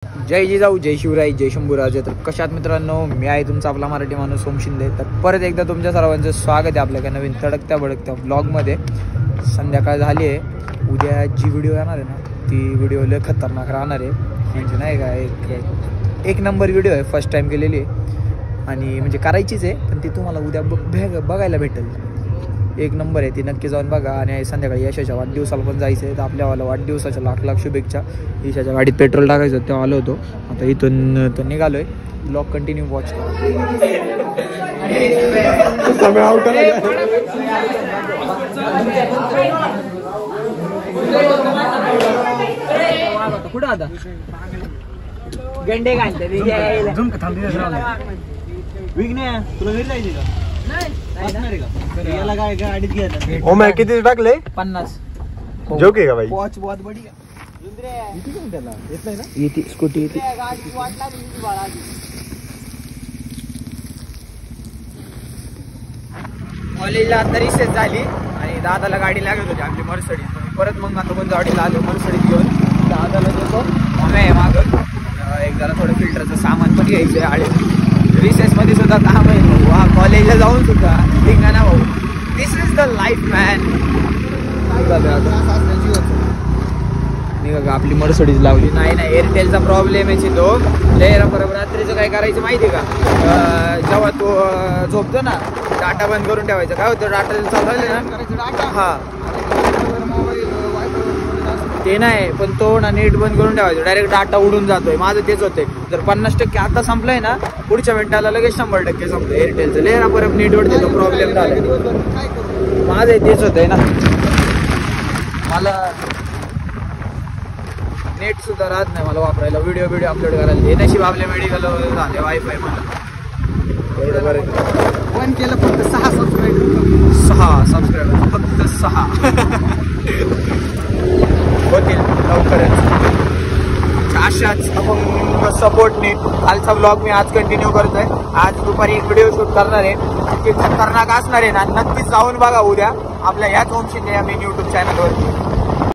जय जिजाऊ, जय शिवराय, जय शंभूराजे. तर कशात मित्रांनो, मी आहे तुमचा आपला मराठी माणूस सोम शिंदे. तर परत एकदा तुमच्या सर्वांचं स्वागत आहे आपल्या एका नवीन तडकत्या भडकत्या ब्लॉगमध्ये. संध्याकाळ झाली आहे. उद्या जी व्हिडिओ येणार आहे ना, ती व्हिडिओ लय खतरनाक राहणार आहे. म्हणजे नाही का, एक नंबर व्हिडिओ आहे. फर्स्ट टाईम केलेली आहे आणि म्हणजे करायचीच आहे, पण ती तुम्हाला उद्या बघायला भेटेल. एक नंबर आहे ती, नक्की जाऊन बघा. आणि संध्याकाळी यशाच्या वाढदिवसाला पण जायचं आहे. तर आपल्यावाला वाढदिवसाच्या लाख लाख शुभेच्छा. यशाच्या गाडीत पेट्रोल टाकायचं तेव्हा आलो होतो. आता इथून तर निघालो आहे. ब्लॉग कंटिन्यू वॉच करा. कुठं आता गंडे घालते तुला घरी जायचे का? ओ मैं किती टाकले? 50. जोक आहे का भाई? वॉच बहुत बड़ी है. त्याला येत नाही ना, येते स्कूटी येते. कॉलेजला आता रिसेस झाली आणि दादाला गाडी लागत होती आपली मर्सडीज. परत मग आता कोणत्या गाडीला आलो मर्सडीज घेऊन. दादाला देतो आम्ही मागं एक जरा थोडं फिल्टरचं सामान पण घ्यायचं आहे. आणि रिसेसमध्ये सुद्धा काम आहे भाऊ. कॉलेजला जाऊन सुद्धा ठीक ना भाऊ. दिस इज द लाईफ मॅन. निघा आपली मर्सडीज लावली. नाही नाही, एअरटेलचा प्रॉब्लेम आहे तो. बरोबर रात्रीचं काय करायचं माहिती आहे का, जेव्हा तो झोपतो ना, डाटा बंद करून ठेवायचा. काय होतं, डाटा चालू ना, हां ते नाही, पण तो ना नेट बंद करून ठेवायचं. डायरेक्ट डाटा उडून जातोय. माझं तेच होतंय. जर 50% आता संपलंय ना, पुढच्या मिनिटाला लगेच 100% संपलं एअरटेलचं. लेरा परत नेटवर त्याचा प्रॉब्लेम झालाय. माझं तेच होतंय ना, मला नेट सुद्धा राहत नाही मला वापरायला. व्हिडिओ अपलोड करायला. हे नशीब आपल्या मेडिकल झाले वायफाय. मला एवढं बरं पण केलं. फक्त 6 सबस्क्रायबर फक्त 6 होतील लवकरच. अशाच अपंग सपोर्टने कालचा ब्लॉग मी आज कंटिन्यू करतोय. आज दुपारी एक व्हिडिओ शूट करणार आहे. ते खतरनाक असणार आहे ना, नक्कीच जाऊन बघा उद्या आपल्या याच ओम शिंदे या मेन यूट्यूब चॅनलवरती.